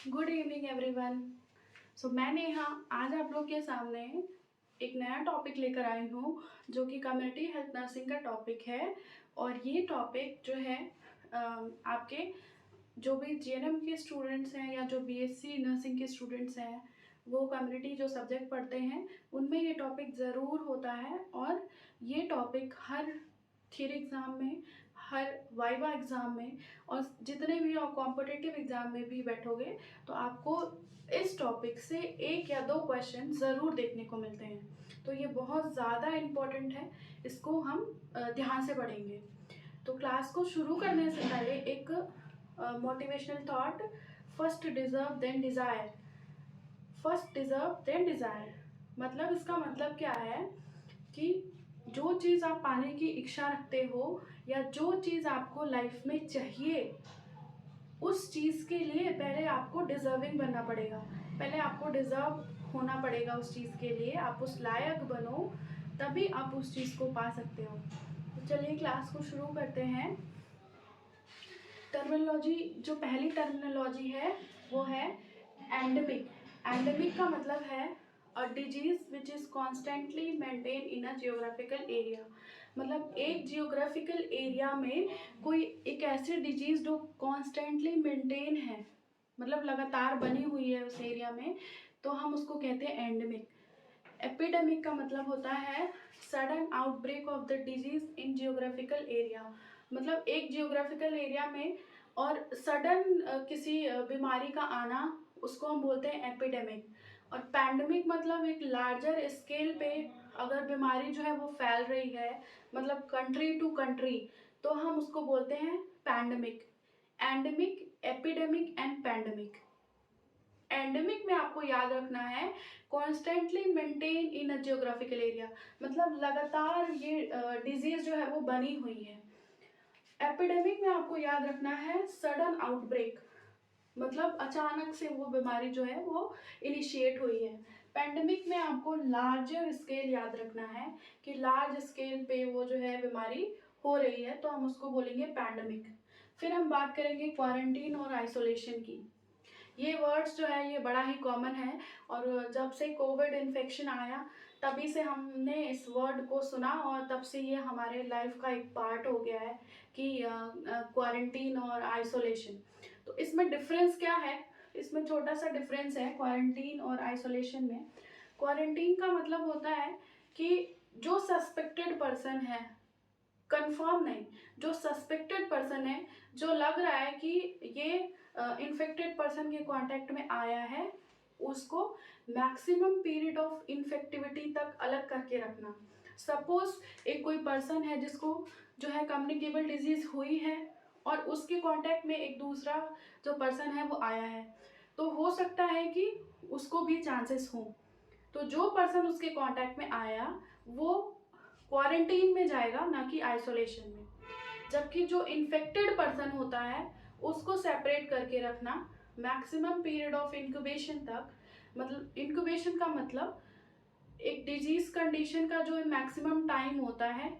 Good evening everyone. मैं नेहा आज आप लोग के सामने एक नया टॉपिक लेकर आई हूँ जो कि कम्युनिटी हेल्थ नर्सिंग का टॉपिक है। और ये टॉपिक जो है आपके जो भी जीएनएम के स्टूडेंट्स हैं या जो बीएससी नर्सिंग के स्टूडेंट्स हैं वो कम्युनिटी जो सब्जेक्ट पढ़ते हैं उनमें ये टॉपिक ज़रूर होता है। और ये टॉपिक हर थियरी एग्ज़ाम में, हर वाइवा एग्ज़ाम में और जितने भी आप कॉम्पिटिटिव एग्ज़ाम में भी बैठोगे तो आपको इस टॉपिक से एक या दो क्वेश्चन ज़रूर देखने को मिलते हैं। तो ये बहुत ज़्यादा इम्पोर्टेंट है, इसको हम ध्यान से पढ़ेंगे। तो क्लास को शुरू करने से पहले एक motivational thought, first deserve then desire. First deserve then desire मतलब इसका मतलब क्या है कि जो चीज़ आप पाने की इच्छा रखते हो या जो चीज़ आपको लाइफ में चाहिए उस चीज़ के लिए पहले आपको डिज़र्विंग बनना पड़ेगा। पहले आपको डिज़र्व होना पड़ेगा उस चीज़ के लिए, आप उस लायक बनो तभी आप उस चीज़ को पा सकते हो। तो चलिए क्लास को शुरू करते हैं। टर्मिनोलॉजी, जो पहली टर्मिनोलॉजी है वो है एंडेमिक। एंडेमिक का मतलब है a disease which is constantly maintain in a geographical area. मतलब एक जियोग्राफिकल एरिया में कोई एक ऐसी डिजीज जो कॉन्स्टेंटली मेंटेन है, मतलब लगातार बनी हुई है उस एरिया में, तो हम उसको कहते हैं एंडेमिक। एपिडेमिक का मतलब होता है sudden outbreak of the disease in geographical area. मतलब एक जियोग्राफिकल एरिया में और सडन किसी बीमारी का आना, उसको हम बोलते हैं एपिडेमिक। और पैंडेमिक मतलब एक लार्जर स्केल पे अगर बीमारी जो है वो फैल रही है, मतलब कंट्री टू कंट्री, तो हम उसको बोलते हैं pandemic. Endemic, epidemic and pandemic. Endemic में आपको याद रखना है constantly maintain in a geographical area, मतलब लगातार ये डिजीज जो है वो बनी हुई है। एपिडेमिक में आपको याद रखना है सडन आउटब्रेक, मतलब अचानक से वो बीमारी जो है वो इनिशिएट हुई है। पैंडेमिक में आपको लार्जर स्केल याद रखना है कि लार्ज स्केल पे वो जो है बीमारी हो रही है, तो हम उसको बोलेंगे पैंडेमिक। फिर हम बात करेंगे क्वारंटीन और आइसोलेशन की। ये वर्ड्स जो है ये बड़ा ही कॉमन है और जब से कोविड इन्फेक्शन आया तभी से हमने इस वर्ड को सुना और तब से ये हमारे लाइफ का एक पार्ट हो गया है कि क्वारंटीन और आइसोलेशन। तो इसमें डिफरेंस क्या है? इसमें छोटा सा डिफरेंस है क्वारंटीन और आइसोलेशन में। क्वारंटीन का मतलब होता है कि जो सस्पेक्टेड पर्सन है, कंफर्म नहीं, जो सस्पेक्टेड पर्सन है, जो लग रहा है कि ये इन्फेक्टेड पर्सन के कांटेक्ट में आया है, उसको मैक्सिमम पीरियड ऑफ इन्फेक्टिविटी तक अलग करके रखना। सपोज एक कोई पर्सन है जिसको जो है कम्युनिकेबल डिजीज हुई है और उसके कांटेक्ट में एक दूसरा जो पर्सन है वो आया है, तो हो सकता है कि उसको भी चांसेस हों। तो जो पर्सन उसके कांटेक्ट में आया वो क्वारंटीन में जाएगा, ना कि आइसोलेशन में। जबकि जो इन्फेक्टेड पर्सन होता है उसको सेपरेट करके रखना मैक्सिमम पीरियड ऑफ इंक्यूबेशन तक। मतलब इंक्यूबेशन का मतलब एक डिजीज कंडीशन का जो मैक्सिमम टाइम होता है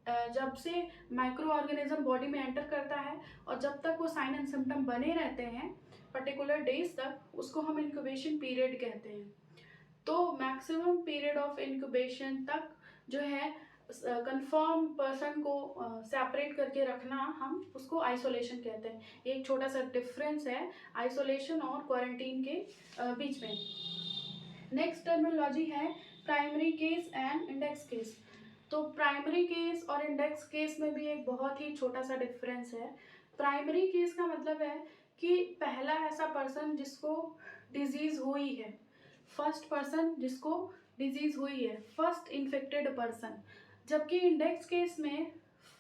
जब से माइक्रो ऑर्गेनिज्म बॉडी में एंटर करता है और जब तक वो साइन एंड सिम्टम बने रहते हैं पर्टिकुलर डेज तक, उसको हम इंक्यूबेशन पीरियड कहते हैं। तो मैक्सिमम पीरियड ऑफ इंक्यूबेशन तक जो है कंफर्म पर्सन को सेपरेट करके रखना, हम उसको आइसोलेशन कहते हैं। ये एक छोटा सा डिफरेंस है आइसोलेशन और क्वारंटीन के बीच में। नेक्स्ट टर्मिनोलॉजी है primary case and index case. तो प्राइमरी केस और इंडेक्स केस में भी एक बहुत ही छोटा सा डिफरेंस है। प्राइमरी केस का मतलब है कि पहला ऐसा पर्सन जिसको डिजीज हुई है, फर्स्ट पर्सन जिसको डिजीज हुई है, फर्स्ट इन्फेक्टेड पर्सन। जबकि इंडेक्स केस में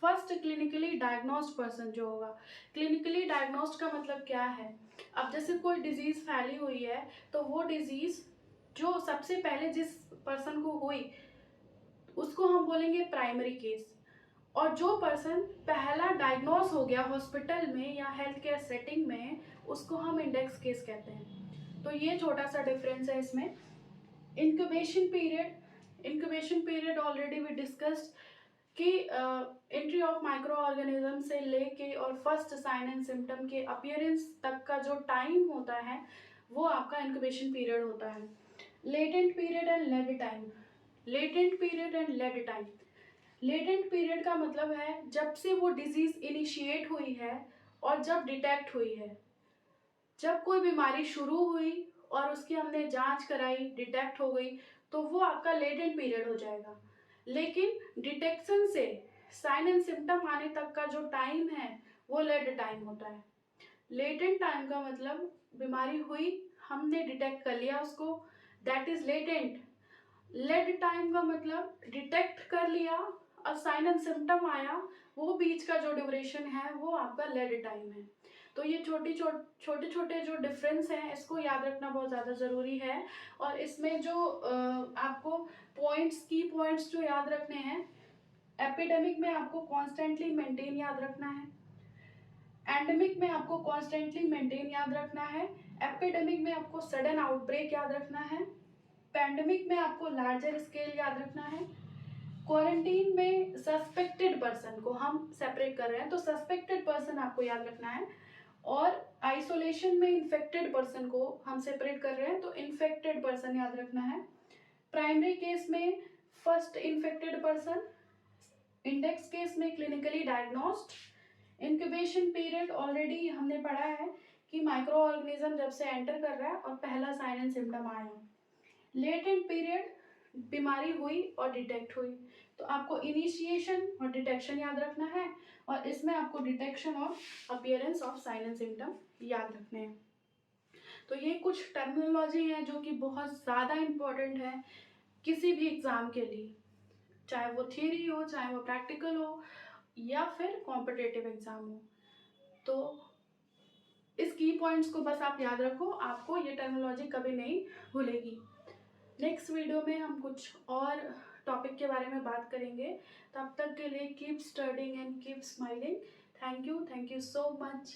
फर्स्ट क्लिनिकली डायग्नोस्ड पर्सन जो होगा। क्लिनिकली डायग्नोस्ड का मतलब क्या है? अब जैसे कोई डिजीज फैली हुई है तो वो डिजीज जो सबसे पहले जिस पर्सन को हुई उसको हम बोलेंगे प्राइमरी केस। और जो पर्सन पहला डायग्नोस हो गया हॉस्पिटल में या हेल्थ केयर सेटिंग में, उसको हम इंडेक्स केस कहते हैं। तो ये छोटा सा डिफरेंस है इसमें। Incubation period, incubation period already we discussed कि एंट्री ऑफ माइक्रो ऑर्गेनिज्म से लेके और फर्स्ट साइन एंड सिम्टम के अपीयरेंस तक का जो टाइम होता है वो आपका इंक्यूबेशन पीरियड होता है। Latent period and lead time. Latent period and lead time. Latent period का मतलब है जब से वो डिजीज इनिशिएट हुई है और जब डिटेक्ट हुई है। जब कोई बीमारी शुरू हुई और उसकी हमने जांच कराई, डिटेक्ट हो गई, तो वो आपका लेटेंट पीरियड हो जाएगा। लेकिन डिटेक्शन से साइन एंड सिम्टम आने तक का जो टाइम है वो लेड टाइम होता है। लेटेंट टाइम का मतलब बीमारी हुई, हमने डिटेक्ट कर लिया उसको, that is latent. Lead time का मतलब डिटेक्ट कर लिया और साइन एंड सिम्टम आया, वो बीच का जो ड्यूरेशन है वो आपका लेड टाइम है। तो ये छोटे छोटे जो डिफरेंस हैं इसको याद रखना बहुत ज़्यादा ज़रूरी है। और इसमें जो आपको पॉइंट्स, की पॉइंट्स जो याद रखने हैं, एपिडेमिक में आपको कॉन्स्टेंटली मेंटेन याद रखना है, एंडेमिक में आपको कॉन्स्टेंटली मेंटेन याद रखना है, एपिडेमिक में आपको सडन आउटब्रेक याद रखना है, पैंडेमिक में आपको लार्जर स्केल याद रखना है, क्वारंटीन में सस्पेक्टेड पर्सन को हम सेपरेट कर रहे हैं तो सस्पेक्टेड पर्सन आपको याद रखना है, और आइसोलेशन में इन्फेक्टेड पर्सन को हम सेपरेट कर रहे हैं तो इन्फेक्टेड पर्सन याद रखना है। प्राइमरी केस में first infected person, index case में clinically diagnosed. Incubation period already हमने पढ़ा है कि माइक्रो ऑर्गेनिज्म जब से एंटर कर रहा है और पहला साइन एंड सिम्टम आया। लेटेंट पीरियड बीमारी हुई और डिटेक्ट हुई, तो आपको इनिशिएशन और डिटेक्शन याद रखना है, और इसमें आपको डिटेक्शन और appearance of sine and symptom याद रखने हैं। तो ये कुछ टर्मिनोलॉजी है जो कि बहुत ज़्यादा इम्पोर्टेंट है किसी भी एग्ज़ाम के लिए, चाहे वो थियरी हो, चाहे वो प्रैक्टिकल हो, या फिर कॉम्पिटिटिव एग्ज़ाम हो। तो इस की पॉइंट्स को बस आप याद रखो, आपको ये टर्मिनोलॉजी कभी नहीं भूलेगी। नेक्स्ट वीडियो में हम कुछ और टॉपिक के बारे में बात करेंगे। तब तक के लिए keep studying and keep smiling. Thank you so much.